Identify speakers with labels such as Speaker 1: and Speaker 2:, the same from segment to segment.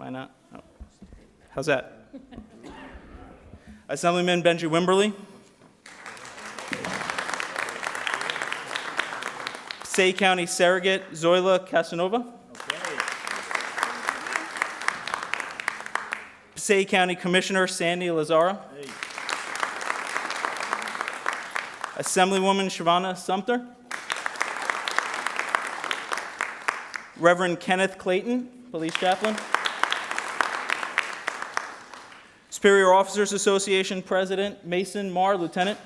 Speaker 1: I not? Oh. How's that? Assemblyman Benji Wimberly. Passaic County Surrogate Zoila Casanova. Passaic County Commissioner Sandy Lazara. Hey. Assemblywoman Shavana Sumter. Reverend Kenneth Clayton, Police Chaplain. Superior Officers Association President Mason Marr, Lieutenant.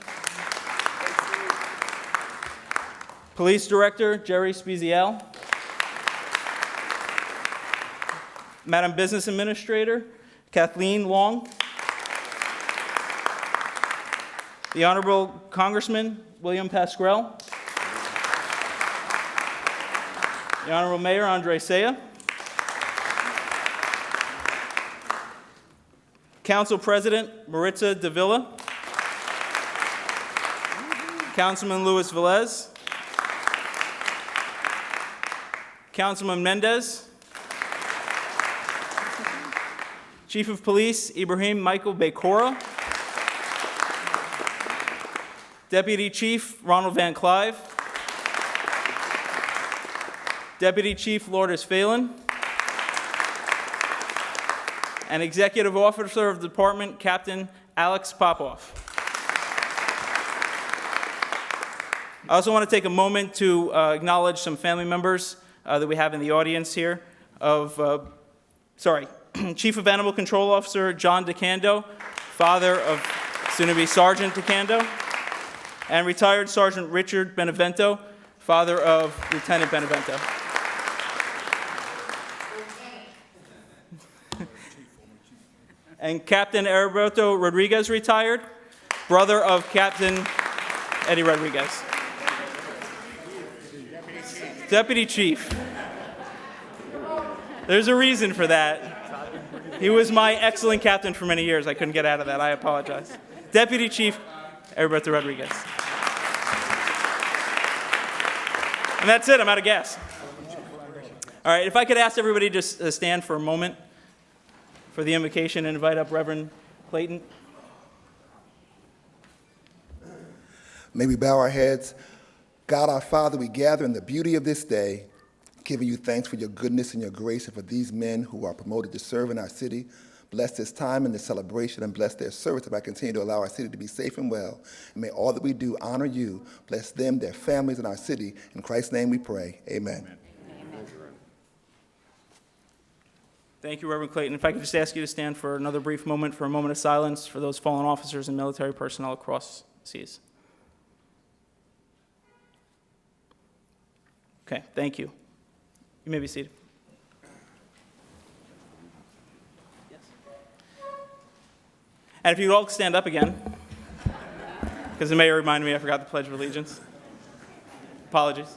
Speaker 1: Police Director Jerry Spezial. Madam Business Administrator Kathleen Long. The Honorable Congressman William Pasquarel. The Honorable Mayor Andre Saya. Council President Maritza Davila. Councilman Luis Velez. Councilman Mendez. Chief of Police Ibrahim Michael Bakora. Deputy Chief Ronald Van Clive. Deputy Chief Lourdes Phelan. And Executive Officer of the Department, Captain Alex Popoff. I also want to take a moment to acknowledge some family members that we have in the audience here Chief of Animal Control Officer John DeCando, father of soon-to-be Sergeant DeCando, and retired Sergeant Richard Benevento, father of Lieutenant Benevento. And Captain Heriberto Rodriguez, retired, brother of Captain Eddie Rodriguez. Deputy Chief. There's a reason for that. He was my excellent captain for many years. I couldn't get out of that. I apologize. Deputy Chief Heriberto Rodriguez. And that's it. I'm out of gas. All right, if I could ask everybody to stand for a moment for the invocation and invite up Reverend Clayton.
Speaker 2: May we bow our heads. God our Father, we gather in the beauty of this day, giving you thanks for your goodness and your grace and for these men who are promoted to serve in our city. Bless this time and this celebration and bless their service as I continue to allow our city to be safe and well. And may all that we do honor you. Bless them, their families, and our city. In Christ's name we pray. Amen. Amen.
Speaker 1: Thank you, Reverend Clayton. If I could just ask you to stand for another brief moment for a moment of silence for those fallen officers and military personnel across seas. Okay, thank you. You may be seated. Yes. And if you would all stand up again, because the mayor reminded me I forgot the Pledge of Allegiance. Apologies.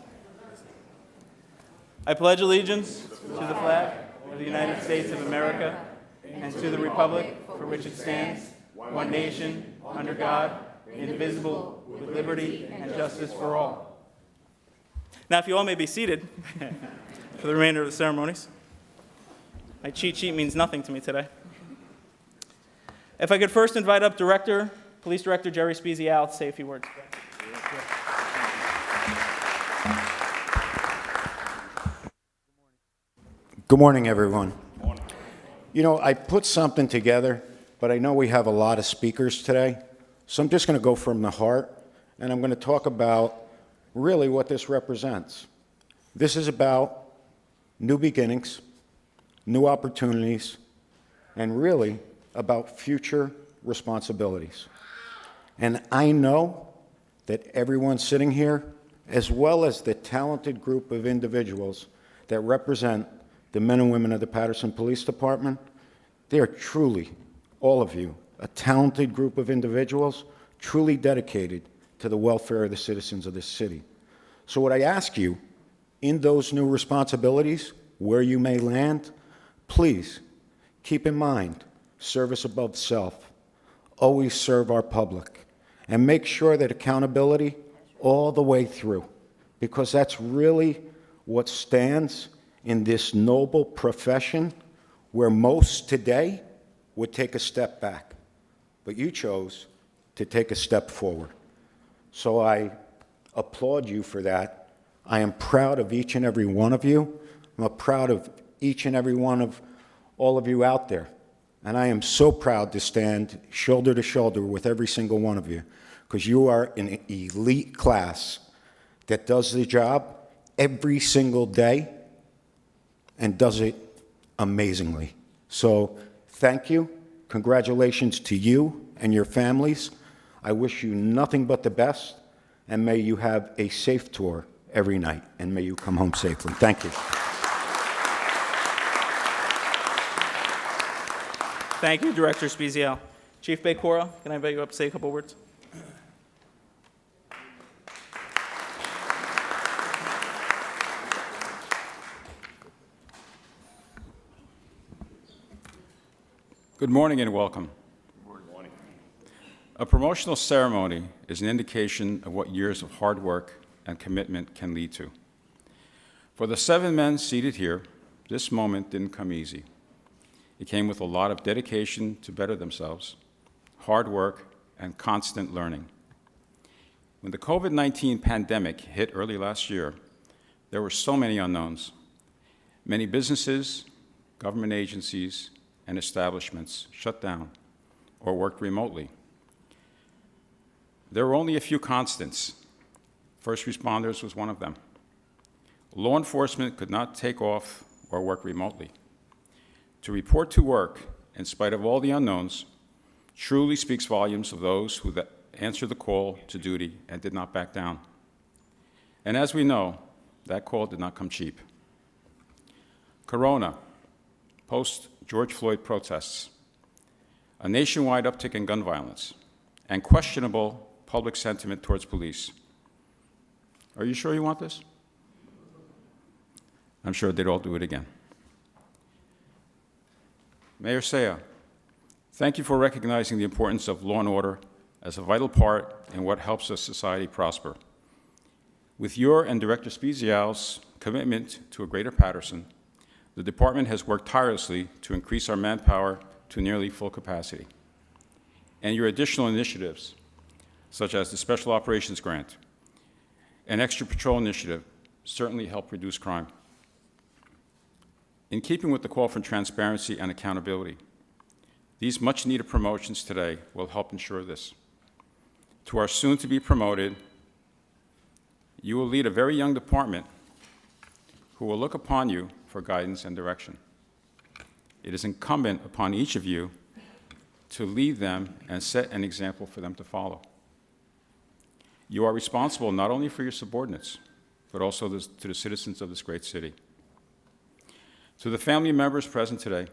Speaker 1: I pledge allegiance to the flag of the United States of America and to the republic for which it stands, one nation, under God, indivisible, with liberty and justice for all. Now, if you all may be seated for the remainder of the ceremonies. My cheat sheet means nothing to me today. If I could first invite up Police Director Jerry Spezial to say a few words.
Speaker 3: Good morning, everyone. Good morning. You know, I put something together, but I know we have a lot of speakers today, so I'm just going to go from the heart, and I'm going to talk about really what this represents. This is about new beginnings, new opportunities, and really about future responsibilities. And I know that everyone sitting here, as well as the talented group of individuals that represent the men and women of the Paterson Police Department, they are truly, all of you, a talented group of individuals, truly dedicated to the welfare of the citizens of this city. So what I ask you, in those new responsibilities, where you may land, please keep in mind service above self. Always serve our public. And make sure that accountability all the way through, because that's really what stands in this noble profession where most today would take a step back. But you chose to take a step forward. So I applaud you for that. I am proud of each and every one of you. I'm proud of each and every one of all of you out there. And I am so proud to stand shoulder to shoulder with every single one of you, because you are an elite class that does the job every single day and does it amazingly. So thank you. Congratulations to you and your families. I wish you nothing but the best, and may you have a safe tour every night, and may you come home safely. Thank you.
Speaker 1: Thank you, Director Spezial. Chief Becora, can I invite you up to say a couple words?
Speaker 4: Good morning and welcome. Good morning. A promotional ceremony is an indication of what years of hard work and commitment can lead to. For the 7 men seated here, this moment didn't come easy. It came with a lot of dedication to better themselves, hard work, and constant learning. When the COVID-19 pandemic hit early last year, there were so many unknowns. Many businesses, government agencies, and establishments shut down or worked remotely. There were only a few constants. First responders was one of them. Law enforcement could not take off or work remotely. To report to work, in spite of all the unknowns, truly speaks volumes of those who answered the call to duty and did not back down. And as we know, that call did not come cheap. Corona, post-George Floyd protests, a nationwide uptick in gun violence, and questionable public sentiment towards police. Are you sure you want this? I'm sure they'd all do it again. Mayor Saya, thank you for recognizing the importance of law and order as a vital part in what helps a society prosper. With your and Director Spezial's commitment to a greater Paterson, the department has worked tirelessly to increase our manpower to nearly full capacity. And your additional initiatives, such as the Special Operations Grant and Extra Patrol Initiative, certainly help reduce crime. In keeping with the call for transparency and accountability, these much-needed promotions today will help ensure this. To our soon-to-be promoted, you will lead a very young department who will look upon you for guidance and direction. It is incumbent upon each of you to lead them and set an example for them to follow. You are responsible not only for your subordinates, but also to the citizens of this great city. To the family members present today,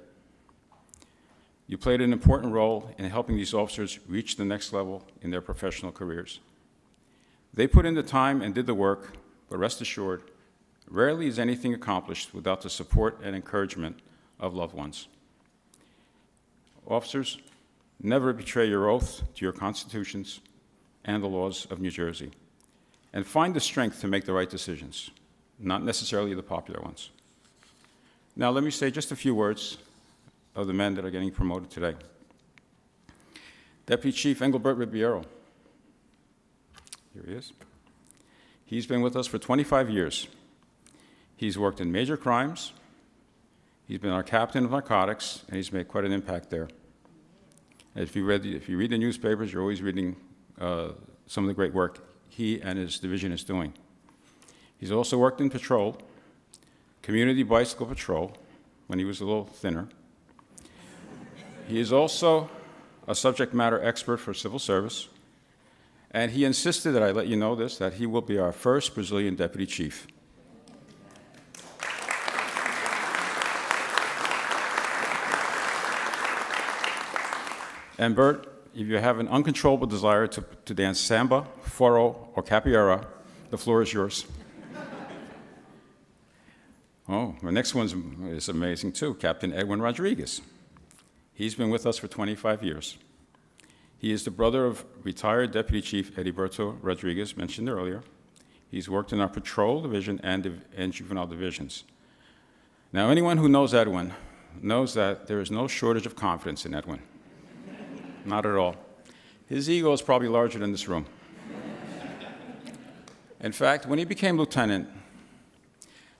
Speaker 4: you played an important role in helping these officers reach the next level in their professional careers. They put in the time and did the work, but rest assured, rarely is anything accomplished without the support and encouragement of loved ones. Officers, never betray your oath to your constitutions and the laws of New Jersey, and find the strength to make the right decisions, not necessarily the popular ones. Now, let me say just a few words of the men that are getting promoted today. Deputy Chief Engelbert Riviero. Here he is. He's been with us for 25 years. He's worked in major crimes. He's been our captain of narcotics, and he's made quite an impact there. If you read the newspapers, you're always reading some of the great work he and his division is doing. He's also worked in patrol, community bicycle patrol, when he was a little thinner. He is also a subject matter expert for civil service, and he insisted that I let you know this, that he will be our first Brazilian deputy chief. And Bert, if you have an uncontrollable desire to dance samba, forró, or capoeira, the floor is yours. Oh, the next one is amazing too, Captain Edwin Rodriguez. He's been with us for 25 years. He is the brother of retired Deputy Chief Edilberto Rodriguez, mentioned earlier. He's worked in our patrol division and juvenile divisions. Now, anyone who knows Edwin knows that there is no shortage of confidence in Edwin. Not at all. His ego is probably larger than this room. In fact, when he became lieutenant,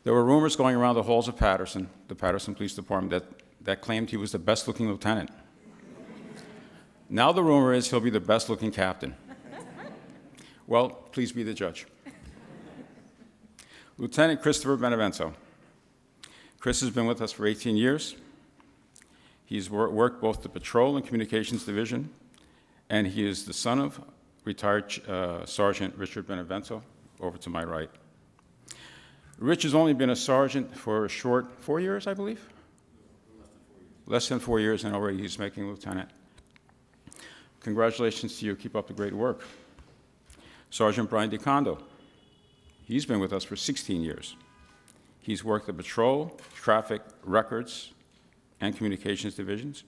Speaker 4: there were rumors going around the halls of Paterson, the Paterson Police Department, that claimed he was the best-looking lieutenant. Now the rumor is he'll be the best-looking captain. Well, please be the judge. Lieutenant Christopher Benevento. Chris has been with us for 18 years. He's worked both the Patrol and Communications Division, and he is the son of retired Sergeant Richard Benevento, over to my right. Rich has only been a sergeant for a short 4 years, I believe? Less than 4 years, and already he's making lieutenant. Congratulations to you. Keep up the great work. Sergeant Brian DeCondo. He's been with us for 16 years. He's worked the Patrol, Traffic, Records, and Communications divisions.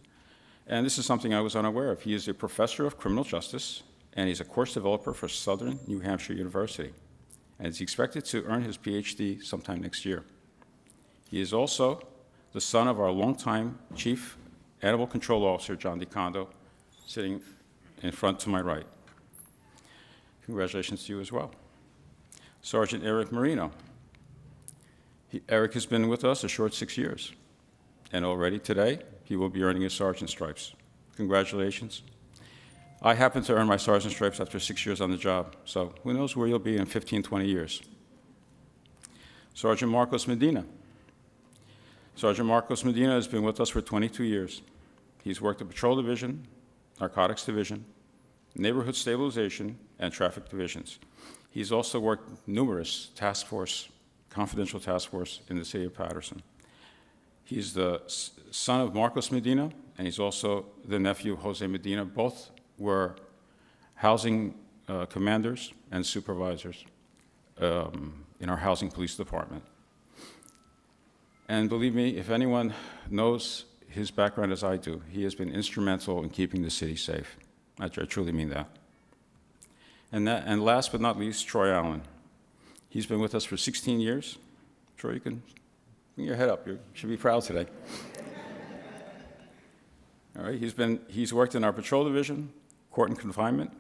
Speaker 4: And this is something I was unaware of. He is a professor of criminal justice, and he's a course developer for Southern New Hampshire University. And is expected to earn his PhD sometime next year. He is also the son of our longtime Chief Animal Control Officer, John DeCondo, sitting in front to my right. Congratulations to you as well. Sergeant Eric Mourinho. Eric has been with us a short 6 years, and already today, he will be earning his sergeant stripes. Congratulations. I happen to earn my sergeant stripes after 6 years on the job, so who knows where you'll be in 15, 20 years. Sergeant Marcos Medina. Sergeant Marcos Medina has been with us for 22 years. He's worked the Patrol Division, Narcotics Division, Neighborhood Stabilization, and Traffic Divisions. He's also worked numerous confidential task force in the city of Paterson. He's the son of Marcos Medina, and he's also the nephew of Jose Medina. Both were housing commanders and supervisors in our housing police department. And believe me, if anyone knows his background as I do, he has been instrumental in keeping the city safe. I truly mean that. And last but not least, Troy Allen. He's been with us for 16 years. Troy, you can bring your head up. You should be proud today. All right, he's worked in our Patrol Division, Court and Confinement,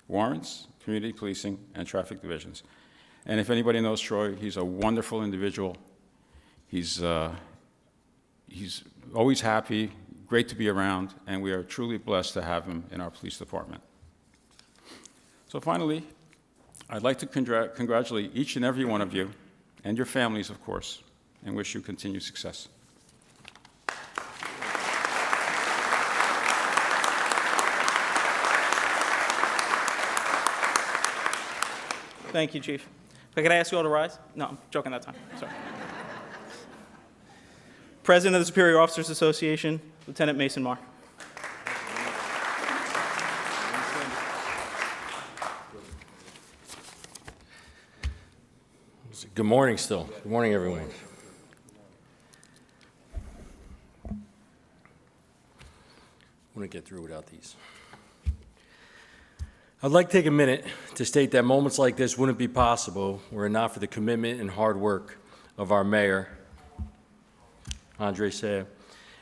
Speaker 4: Warrants, Community Policing, and Traffic Divisions. And if anybody knows Troy, he's a wonderful individual. He's always happy, great to be around, and we are truly blessed to have him in our police department. So finally, I'd like to congratulate each and every one of you, and your families, of course, and wish you continued success.
Speaker 1: Thank you, Chief. Could I ask you all to rise? No, I'm joking that time. Sorry. President of the Superior Officers Association, Lieutenant Mason Marr.
Speaker 5: Good morning still. Good morning, everyone. I want to get through without these. I'd like to take a minute to state that moments like this wouldn't be possible were it not for the commitment and hard work of our mayor, Andre Saya,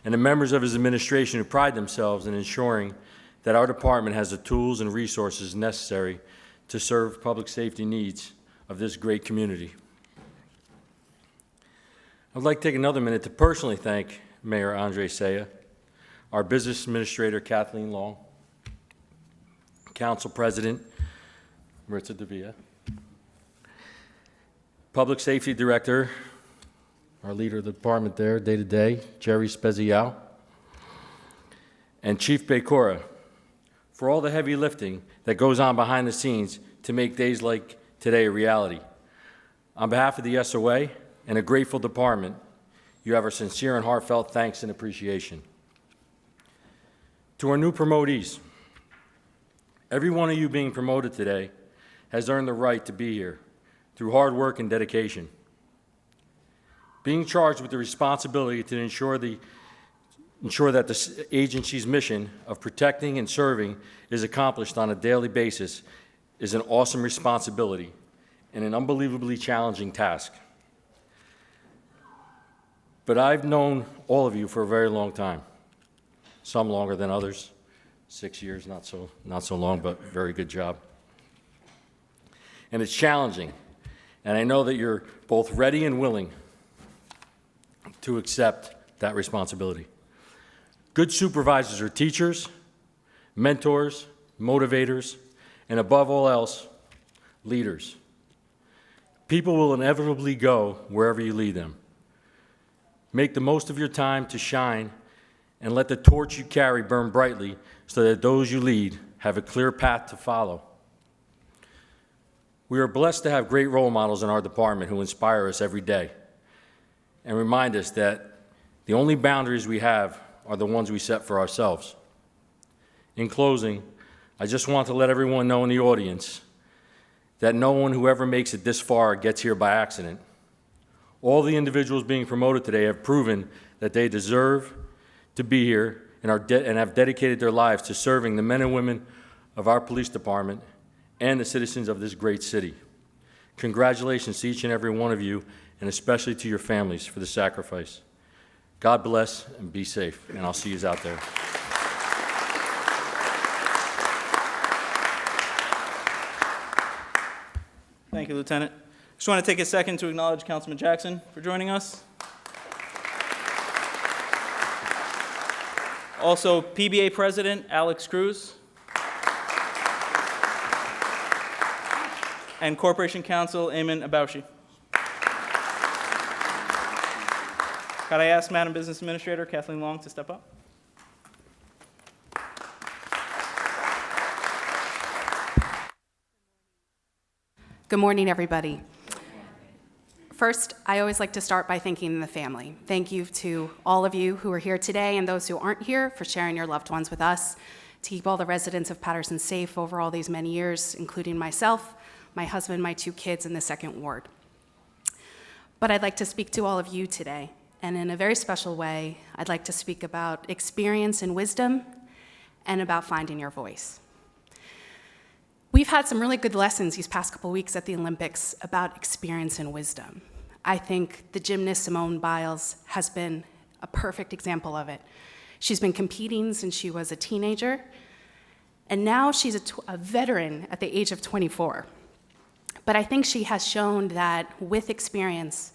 Speaker 5: and the members of his administration who pride themselves in ensuring that our department has the tools and resources necessary to serve public safety needs of this great community. I'd like to take another minute to personally thank Mayor Andre Saya, our business administrator, Kathleen Long, Council President, Maritza Davia, Public Safety Director, our leader of the department there, day-to-day, Jerry Spezial, and Chief Becora, for all the heavy lifting that goes on behind the scenes to make days like today a reality. On behalf of the SOA and a grateful department, you have our sincere and heartfelt thanks and appreciation. To our new promotees, every one of you being promoted today has earned the right to be here through hard work and dedication. Being charged with the responsibility to ensure that the agency's mission of protecting and serving is accomplished on a daily basis is an awesome responsibility and an unbelievably challenging task. but I've known all of you for a very long time, some longer than others. 6 years, not so long, but very good job. And it's challenging, and I know that you're both ready and willing to accept that responsibility. Good supervisors are teachers, mentors, motivators, and above all else, leaders. People will inevitably go wherever you lead them. Make the most of your time to shine and let the torch you carry burn brightly so that those you lead have a clear path to follow. We are blessed to have great role models in our department who inspire us every day and remind us that the only boundaries we have are the ones we set for ourselves. In closing, I just want to let everyone know in the audience that no one who ever makes it this far gets here by accident. All the individuals being promoted today have proven that they deserve to be here and have dedicated their lives to serving the men and women of our police department and the citizens of this great city. Congratulations to each and every one of you, and especially to your families for the sacrifice. God bless and be safe, and I'll see you out there.
Speaker 1: Thank you, Lieutenant. Just want to take a second to acknowledge Councilman Jackson for joining us. Also, PBA President Alex Cruz and Corporation Counsel Ayman Aboushi. Could I ask Madam Business Administrator Kathleen Long to step up?
Speaker 6: Good morning, everybody. First, I always like to start by thanking the family. Thank you to all of you who are here today and those who aren't here for sharing your loved ones with us, to keep all the residents of Paterson safe over all these many years, including myself, my husband, my 2 kids in the 2nd Ward. But I'd like to speak to all of you today, and in a very special way, I'd like to speak about experience and wisdom and about finding your voice. We've had some really good lessons these past couple weeks at the Olympics about experience and wisdom. I think the gymnast Simone Biles has been a perfect example of it. She's been competing since she was a teenager, and now she's a veteran at the age of 24. But I think she has shown that with experience,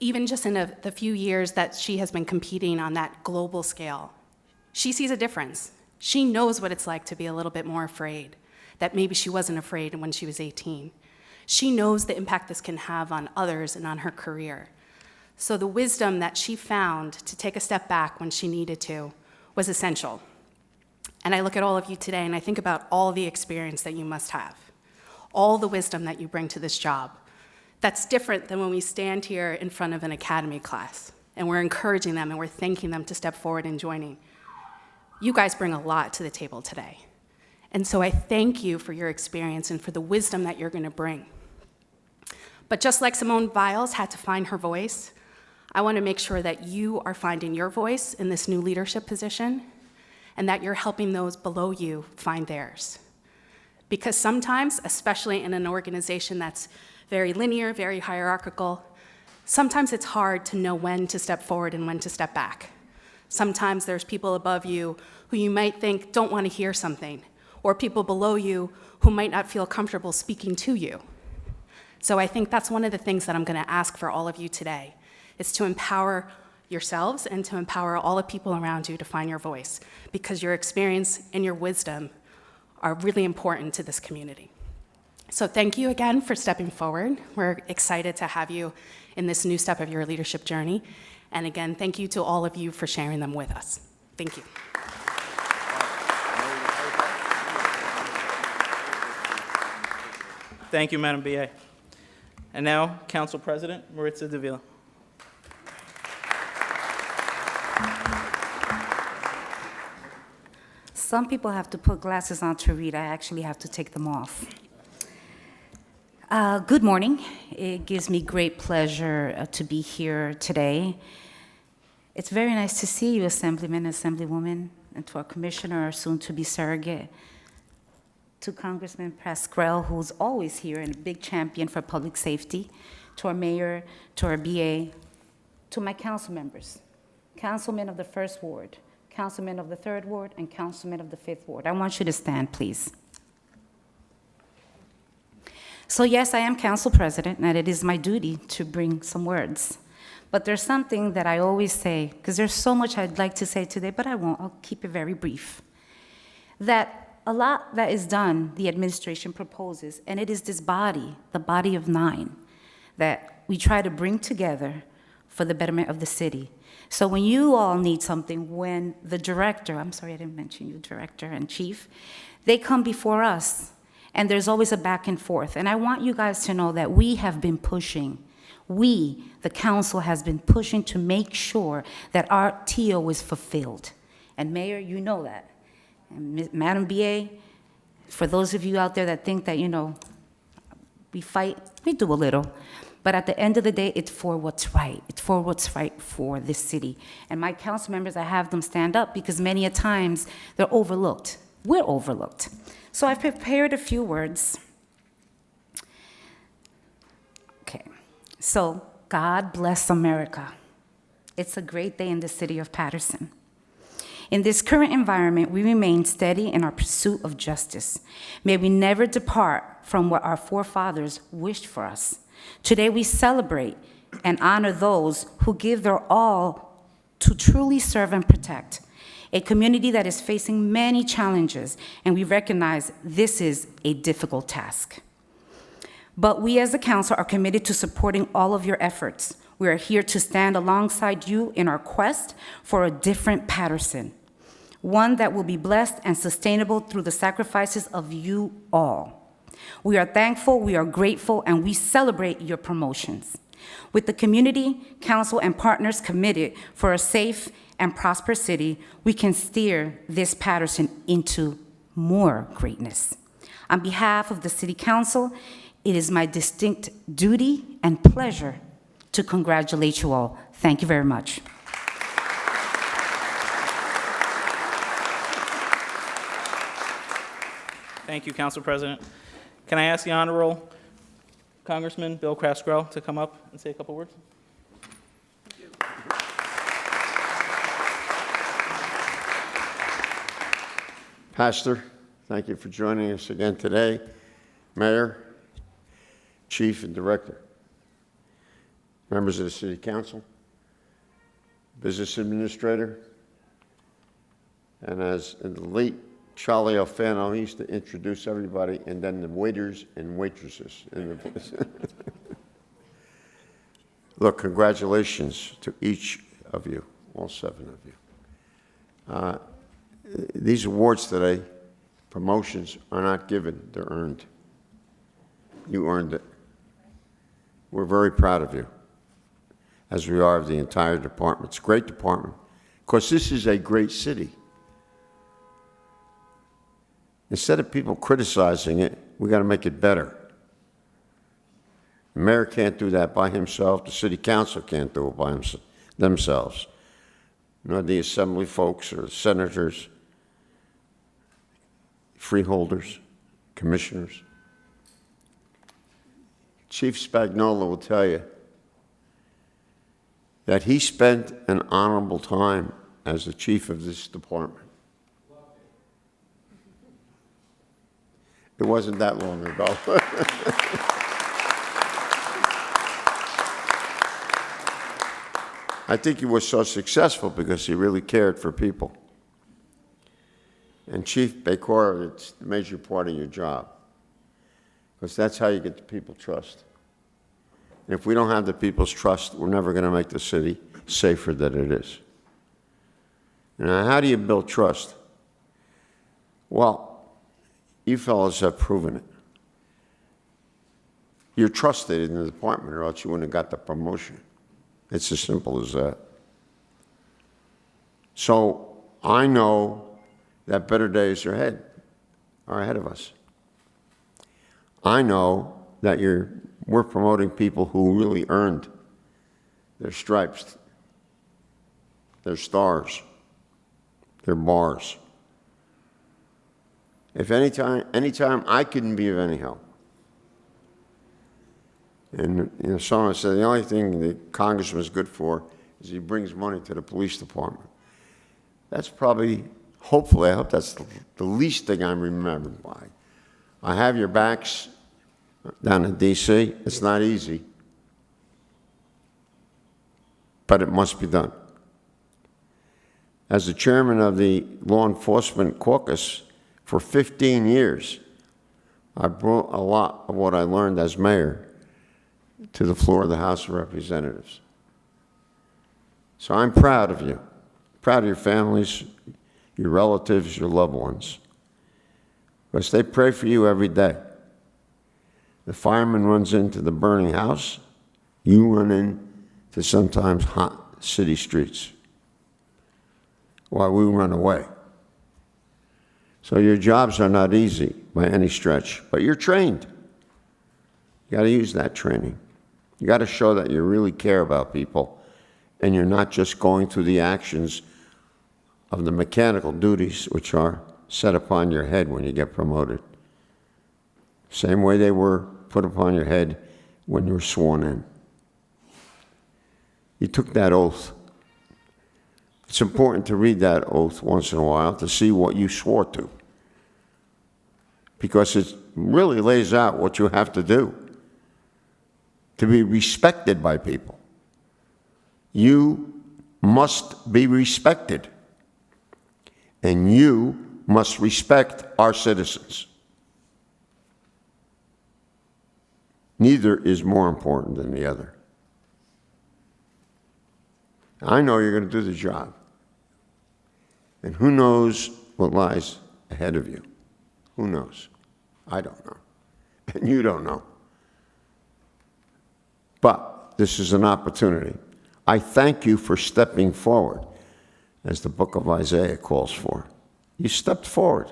Speaker 6: even just in the few years that she has been competing on that global scale, she sees a difference. She knows what it's like to be a little bit more afraid, that maybe she wasn't afraid when she was 18. She knows the impact this can have on others and on her career. So the wisdom that she found to take a step back when she needed to was essential. And I look at all of you today and I think about all the experience that you must have, all the wisdom that you bring to this job. That's different than when we stand here in front of an academy class and we're encouraging them and we're thanking them to step forward and joining. You guys bring a lot to the table today. And so I thank you for your experience and for the wisdom that you're going to bring. But just like Simone Biles had to find her voice, I want to make sure that you are finding your voice in this new leadership position and that you're helping those below you find theirs. Because sometimes, especially in an organization that's very linear, very hierarchical, sometimes it's hard to know when to step forward and when to step back. Sometimes there's people above you who you might think don't want to hear something, or people below you who might not feel comfortable speaking to you. So I think that's one of the things that I'm going to ask for all of you today, is to empower yourselves and to empower all the people around you to find your voice, because your experience and your wisdom are really important to this community. So thank you again for stepping forward. We're excited to have you in this new step of your leadership journey. And again, thank you to all of you for sharing them with us. Thank you.
Speaker 1: Thank you, Madam BA. And now, Council President Maritza Davila.
Speaker 7: Some people have to put glasses on to read. I actually have to take them off. Good morning. It gives me great pleasure to be here today. It's very nice to see you, Assemblyman, Assemblywoman, and to our Commissioner, our soon-to-be surrogate, to Congressman Pascrell, who's always here and a big champion for public safety, to our Mayor, to our BA, to my council members, councilmen of the 1st Ward, councilmen of the 3rd Ward, and councilmen of the 5th Ward. I want you to stand, please. So yes, I am council president, and it is my duty to bring some words. But there's something that I always say, because there's so much I'd like to say today, but I won't. I'll keep it very brief. That a lot that is done, the administration proposes, and it is this body, the body of 9, that we try to bring together for the betterment of the city. So when you all need something, when the director, I'm sorry I didn't mention you, director and chief, they come before us, and there's always a back and forth. And I want you guys to know that we have been pushing. We, the council, has been pushing to make sure that our TO is fulfilled. And Mayor, you know that. And Madam BA, for those of you out there that think that, we fight, we do a little. But at the end of the day, it's for what's right. It's for what's right for this city. And my council members, I have them stand up because many a times they're overlooked. We're overlooked. So I've prepared a few words. Okay. So, God bless America. It's a great day in the city of Paterson. In this current environment, we remain steady in our pursuit of justice. May we never depart from what our forefathers wished for us. Today, we celebrate and honor those who give their all to truly serve and protect a community that is facing many challenges, and we recognize this is a difficult task. But we as a council are committed to supporting all of your efforts. We are here to stand alongside you in our quest for a different Paterson, one that will be blessed and sustainable through the sacrifices of you all. We are thankful, we are grateful, and we celebrate your promotions. With the community, council, and partners committed for a safe and prosperous city, we can steer this Paterson into more greatness. On behalf of the City Council, it is my distinct duty and pleasure to congratulate you all. Thank you very much.
Speaker 1: Thank you, Council President. Can I ask the Honorable Congressman Bill Crasgrell to come up and say a couple words?
Speaker 8: Pastor, thank you for joining us again today. Mayor, Chief, and Director, members of the City Council, Business Administrator, and as in the late Charlie Alfano, he used to introduce everybody, and then the waiters and waitresses in the place. Look, congratulations to each of you, all 7 of you. These awards today, promotions, are not given, they're earned. You earned it. We're very proud of you, as we are of the entire department. It's a great department, because this is a great city. Instead of people criticizing it, we got to make it better. The mayor can't do that by himself. The city council can't do it by themselves. Nor the assembly folks or senators, freeholders, commissioners. Chief Spagnola will tell you that he spent an honorable time as the chief of this department. It wasn't that long ago. I think he was so successful because he really cared for people. And Chief Becora, it's the major part of your job, because that's how you get the people's trust. And if we don't have the people's trust, we're never going to make the city safer than it is. Now, how do you build trust? Well, you fellows have proven it. You're trusted in the department, or else you wouldn't have got the promotion. It's as simple as that. So I know that better days are ahead of us. I know that we're promoting people who really earned their stripes, their stars, their bars. If anytime I couldn't be of any help, and someone said the only thing the congressman is good for as he brings money to the police department. That's probably, hopefully, I hope that's the least thing I'm remembered by. I have your backs down in D.C. It's not easy, but it must be done. As the chairman of the Law Enforcement Caucus for 15 years, I brought a lot of what I learned as mayor to the floor of the House of Representatives. So I'm proud of you, proud of your families, your relatives, your loved ones, because they pray for you every day. The fireman runs into the burning house, you run into sometimes hot city streets while we run away. So your jobs are not easy by any stretch, but you're trained. You got to use that training. You got to show that you really care about people and you're not just going through the actions of the mechanical duties which are set upon your head when you get promoted. Same way they were put upon your head when you were sworn in. You took that oath. It's important to read that oath once in a while to see what you swore to, because it really lays out what you have to do to be respected by people. You must be respected, and you must respect our citizens. Neither is more important than the other. I know you're going to do the job. And who knows what lies ahead of you? Who knows? I don't know. And you don't know. But this is an opportunity. I thank you for stepping forward, as the book of Isaiah calls for. You stepped forward.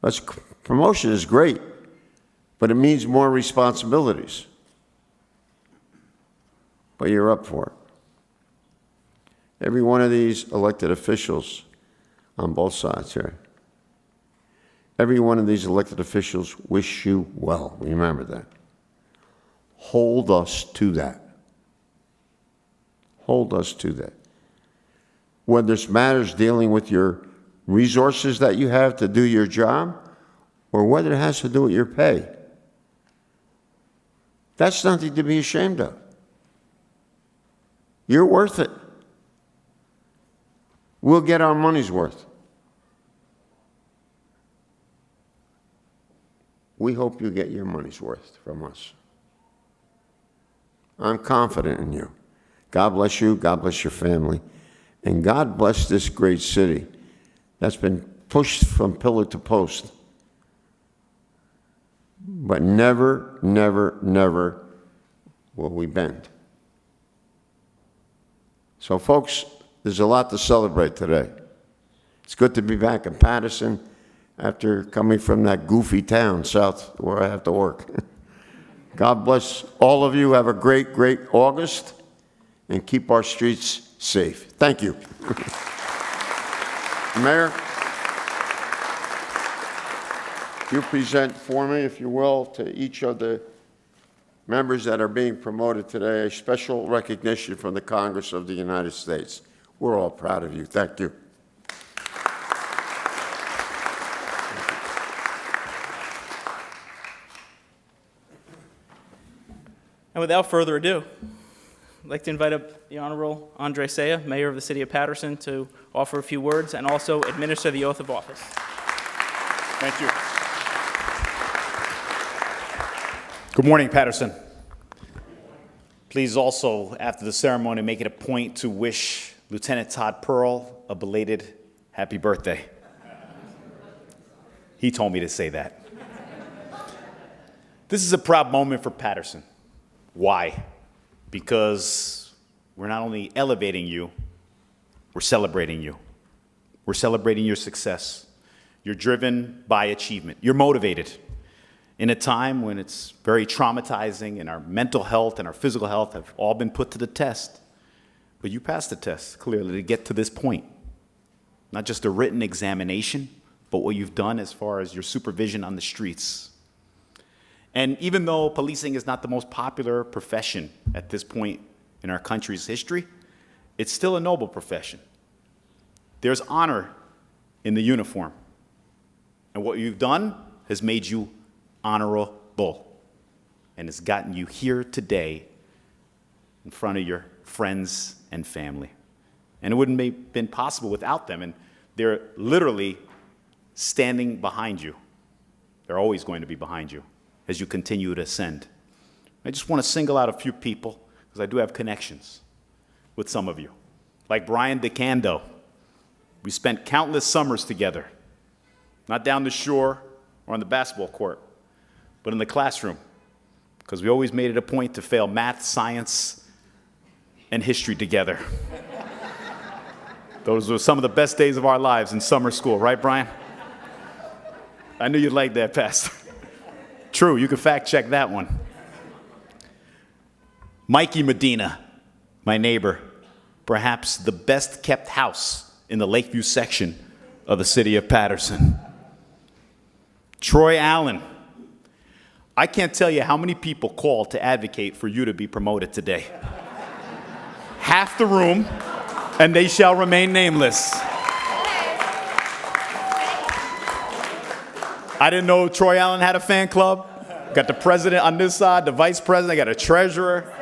Speaker 8: Because promotion is great, but it means more responsibilities. But you're up for it. Every one of these elected officials on both sides here, every one of these elected officials wish you well. Remember that. Hold us to that. Hold us to that. Whether it's matters dealing with your resources that you have to do your job, or whether it has to do with your pay, that's nothing to be ashamed of. You're worth it. We'll get our money's worth. We hope you get your money's worth from us. I'm confident in you. God bless you. God bless your family. And God bless this great city that's been pushed from pillar to post. But never, never, never will we bend. So, folks, there's a lot to celebrate today. It's good to be back in Paterson after coming from that goofy town south where I have to work. God bless all of you. Have a great, great August, and keep our streets safe. Thank you. Mayor, you present for me, if you will, to each of the members that are being promoted today, a special recognition from the Congress of the United States. We're all proud of you. Thank you.
Speaker 1: And without further ado, I'd like to invite up the Honorable Andre Saya, Mayor of the City of Paterson, to offer a few words and also administer the oath of office.
Speaker 9: Thank you. Good morning, Paterson. Please also, after the ceremony, make it a point to wish Lieutenant Todd Pearl a belated happy birthday. He told me to say that. This is a proud moment for Paterson. Why? Because we're not only elevating you, we're celebrating you. We're celebrating your success. You're driven by achievement. You're motivated. In a time when it's very traumatizing and our mental health and our physical health have all been put to the test. But you passed the test, clearly, to get to this point. Not just a written examination, but what you've done as far as your supervision on the streets. And even though policing is not the most popular profession at this point in our country's history, it's still a noble profession. There's honor in the uniform. And what you've done has made you honorable. And it's gotten you here today in front of your friends and family. And it wouldn't have been possible without them. And they're literally standing behind you. They're always going to be behind you as you continue to ascend. I just want to single out a few people because I do have connections with some of you. Like Brian DeCando. We spent countless summers together, not down the shore or on the basketball court, but in the classroom, because we always made it a point to fail math, science, and history together. Those were some of the best days of our lives in summer school, right, Brian? I knew you'd like that, Pastor. True, you can fact check that one. Mikey Medina, my neighbor, perhaps the best kept house in the Lakeview section of the city of Paterson. Troy Allen. I can't tell you how many people called to advocate for you to be promoted today. Half the room, and they shall remain nameless. I didn't know Troy Allen had a fan club. Got the president on this side, the vice president, I got a treasurer.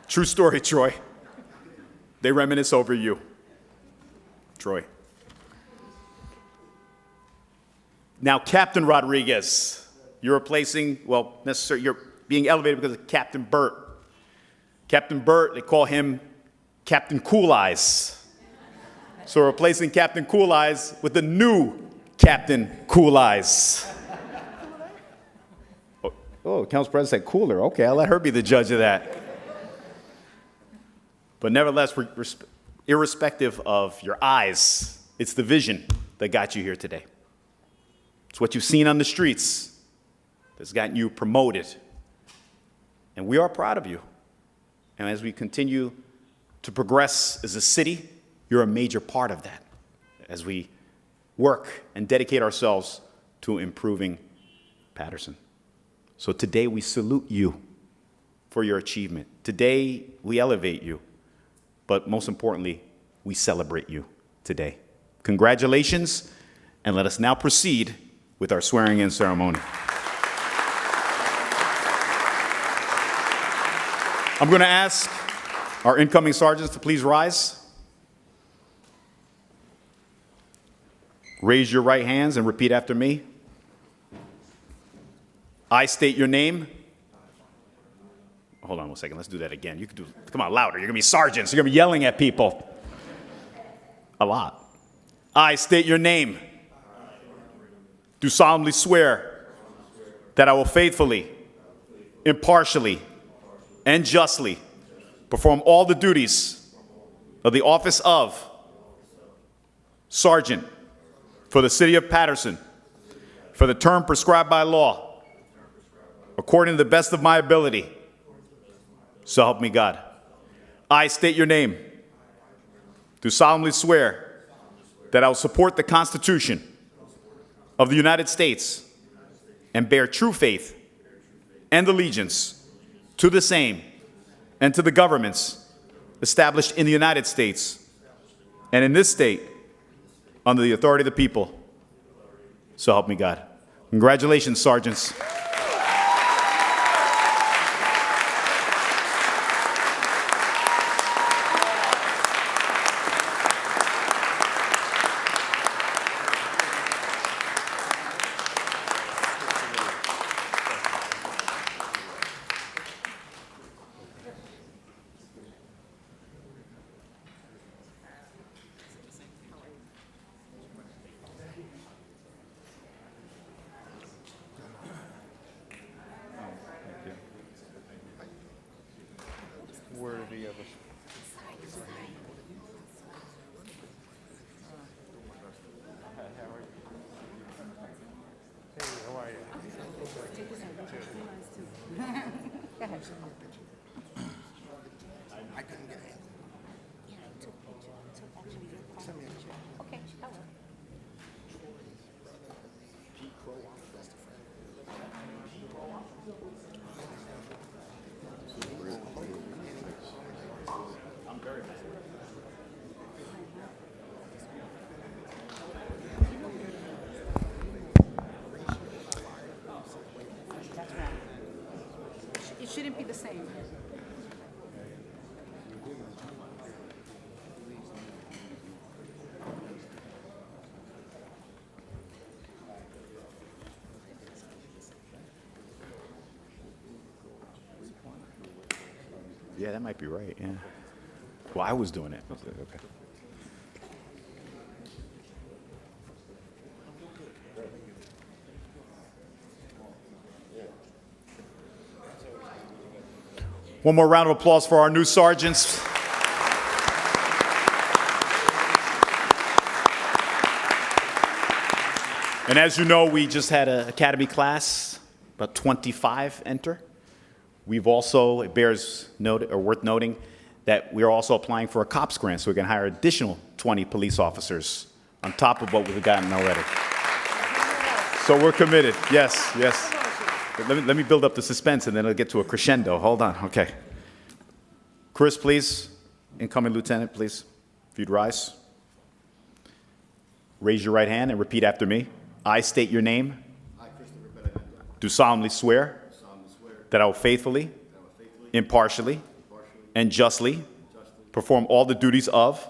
Speaker 9: True story, Troy. They reminisce over you, Troy. Now, Captain Rodriguez, you're replacing, well, necessarily, you're being elevated because of Captain Burt. Captain Burt, they call him Captain Cool Eyes. So we're replacing Captain Cool Eyes with the new Captain Cool Eyes. Oh, Council President said cooler. Okay, I'll let her be the judge of that. But nevertheless, irrespective of your eyes, it's the vision that got you here today. It's what you've seen on the streets that's gotten you promoted. And we are proud of you. And as we continue to progress as a city, you're a major part of that as we work and dedicate ourselves to improving Paterson. So today we salute you for your achievement. Today we elevate you. But most importantly, we celebrate you today. Congratulations, and let us now proceed with our swearing-in ceremony. I'm going to ask our incoming sergeants to please rise. Raise your right hands and repeat after me. I state your name. Hold on one second. Let's do that again. You can do. Come on, louder. You're going to be sergeants. You're going to be yelling at people. A lot. I state your name. Do solemnly swear that I will faithfully, impartially, and justly perform all the duties of the office of Sergeant for the City of Paterson for the term prescribed by law, according to the best of my ability. So help me God. I state your name. Do solemnly swear that I will support the Constitution of the United States and bear true faith and allegiance to the same and to the governments established in the United States and in this state under the authority of the people. So help me God. Congratulations, sergeants. Yeah, that might be right, yeah. Well, I was doing it. Okay. One more round of applause for our new sergeants. And as you know, we just had an academy class, about 25 enter. We've also, it bears note, or worth noting, that we are also applying for a COPS grant, so we can hire additional 20 police officers on top of what we've gotten already. So we're committed. Yes, yes. Let me build up the suspense, and then it'll get to a crescendo. Hold on. Okay. Chris, please. Incoming lieutenant, please. If you'd rise. Raise your right hand and repeat after me. I state your name. Do solemnly swear that I will faithfully, impartially, and justly perform all the duties of.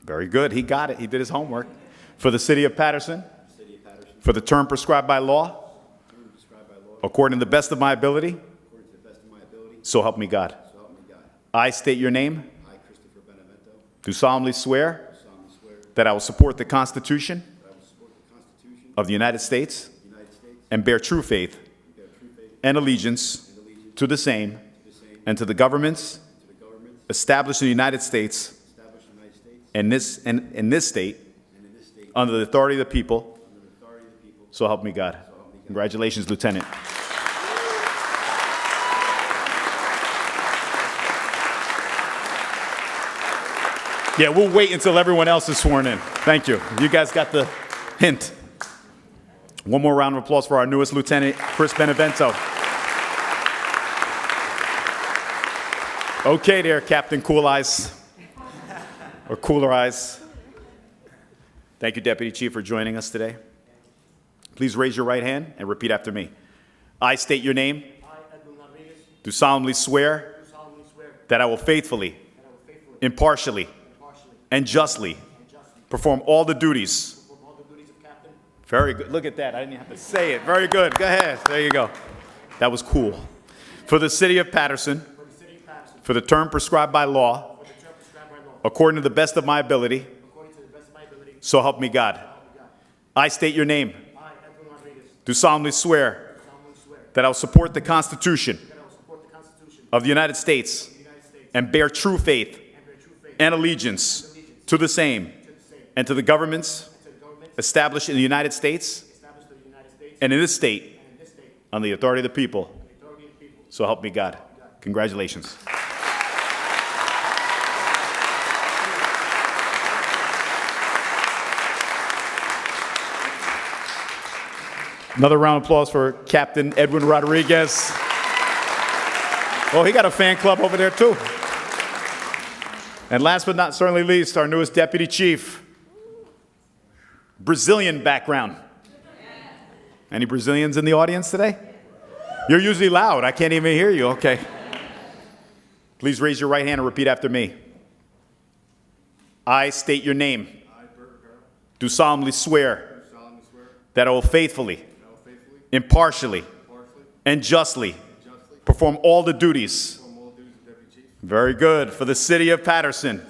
Speaker 9: Very good. He got it. He did his homework. For the city of Paterson. For the term prescribed by law. According to the best of my ability. So help me God. I state your name. Do solemnly swear that I will support the Constitution of the United States and bear true faith and allegiance to the same and to the governments established in the United States and in this state under the authority of the people. So help me God. Congratulations, Lieutenant. Yeah, we'll wait until everyone else is sworn in. Thank you. You guys got the hint. One more round of applause for our newest lieutenant, Chris Benevento. Okay there, Captain Cool Eyes, or Cooler Eyes. Thank you, Deputy Chief, for joining us today. Please raise your right hand and repeat after me. I state your name.
Speaker 10: I, Edwin,
Speaker 9: do solemnly swear that I will faithfully, impartially, and justly perform all the duties. Very good. Look at that. I didn't even have to say it. Very good. Go ahead. There you go. That was cool. For the city of Paterson, for the term prescribed by law, according to the best of my ability, so help me God. I state your name. Do solemnly swear that I will support the Constitution of the United States and bear true faith and allegiance to the same and to the governments established in the United States and in this state on the authority of the people. So help me God. Congratulations. Another round of applause for Captain Edwin Rodriguez. Oh, he got a fan club over there too. And last but not certainly least, our newest Deputy Chief. Brazilian background. Any Brazilians in the audience today? You're usually loud. I can't even hear you. Okay. Please raise your right hand and repeat after me. I state your name. Do solemnly swear that I will faithfully, impartially, and justly perform all the duties. Very good. For the city of Paterson,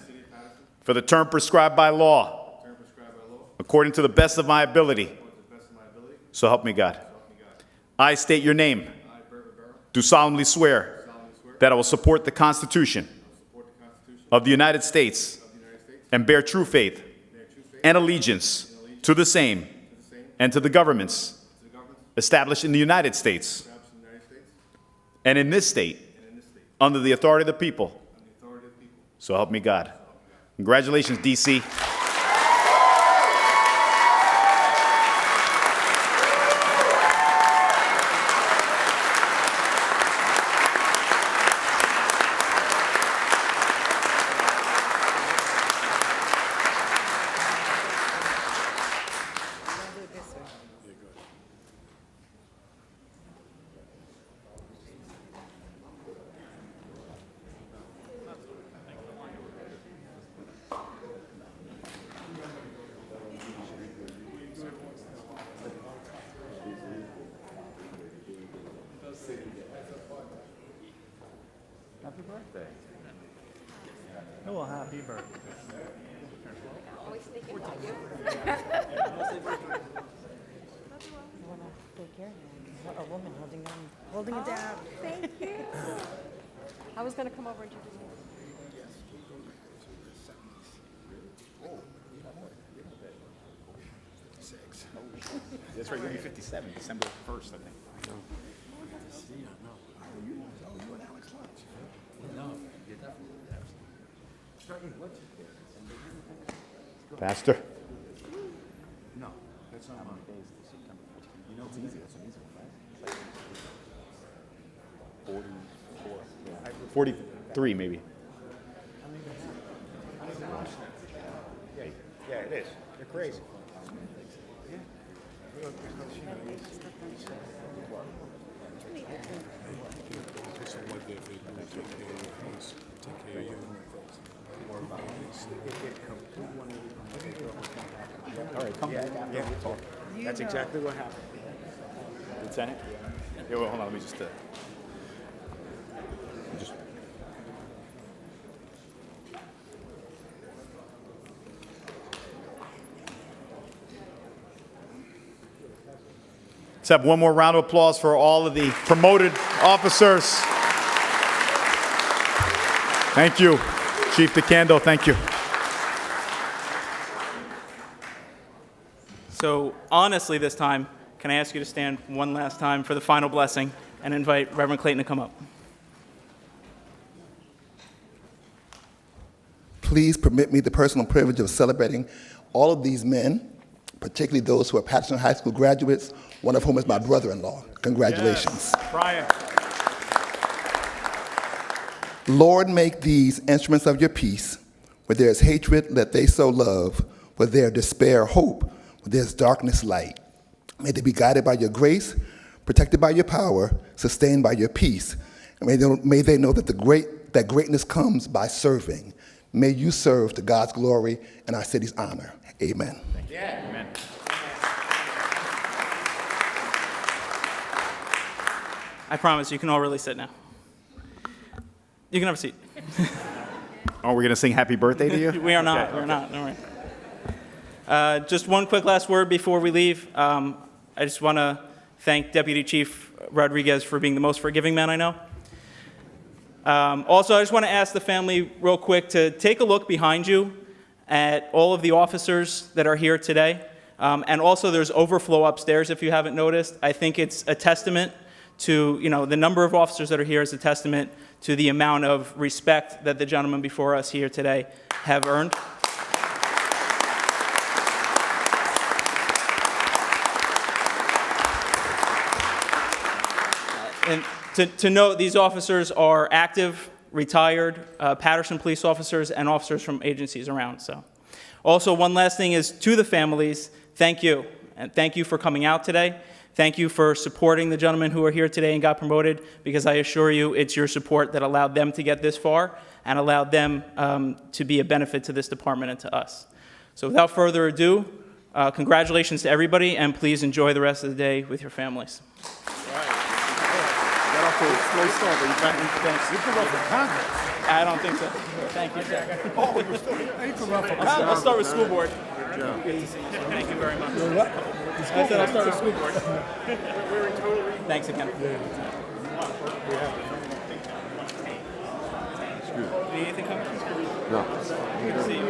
Speaker 9: for the term prescribed by law, according to the best of my ability. So help me God. I state your name. Do solemnly swear that I will support the Constitution of the United States and bear true faith and allegiance to the same and to the governments established in the United States and in this state under the authority of the people. So help me God. Congratulations, DC.
Speaker 10: Holding it down. Thank you. I was going to come over and introduce you.
Speaker 9: That's right, you'll be 57, December 1st, I think. Pastor?
Speaker 3: No, that's not on days to September 14th. You know, it's easy. That's an easy one, right?
Speaker 9: 43, maybe.
Speaker 3: Yeah, it is. You're crazy.
Speaker 9: All right, come back after we talk. That's exactly what happened. Lieutenant? Yeah, well, hold on, let me just... Let's have one more round of applause for all of the promoted officers. Thank you. Chief DeCando, thank you.
Speaker 1: So honestly this time, can I ask you to stand one last time for the final blessing and invite Reverend Clayton to come up?
Speaker 2: Please permit me the personal privilege of celebrating all of these men, particularly those who are Paterson High School graduates, one of whom is my brother-in-law. Congratulations.
Speaker 9: Yes. Brian.
Speaker 2: Lord, make these instruments of your peace. Where there is hatred, let they sow love. Where there is despair, hope. Where there is darkness, light. May they be guided by your grace, protected by your power, sustained by your peace. And may they know that that greatness comes by serving. May you serve to God's glory and our city's honor. Amen.
Speaker 9: Yeah. Amen.
Speaker 1: I promise you can all really sit now. You can have a seat.
Speaker 9: Oh, we're going to sing happy birthday to you?
Speaker 1: We are not.
Speaker 9: Okay.
Speaker 1: We're not. Don't worry. Just one quick last word before we leave. I just want to thank Deputy Chief Rodriguez for being the most forgiving man I know. Also, I just want to ask the family real quick to take a look behind you at all of the officers that are here today. And also, there's overflow upstairs if you haven't noticed. I think it's a testament to, the number of officers that are here is a testament to the amount of respect that the gentlemen before us here today have earned. And to note, these officers are active, retired Paterson police officers and officers from agencies around. So, also, one last thing is to the families, thank you. And thank you for coming out today. Thank you for supporting the gentlemen who are here today and got promoted, because I assure you it's your support that allowed them to get this far and allowed them to be a benefit to this department and to us. So without further ado, congratulations to everybody, and please enjoy the rest of the day with your families. I don't think so. Thank you, sir. I'll start with school board. Thank you very much. I said I'll start with school board. Thanks again. Need anything coming?
Speaker 8: No.
Speaker 1: Good to see you.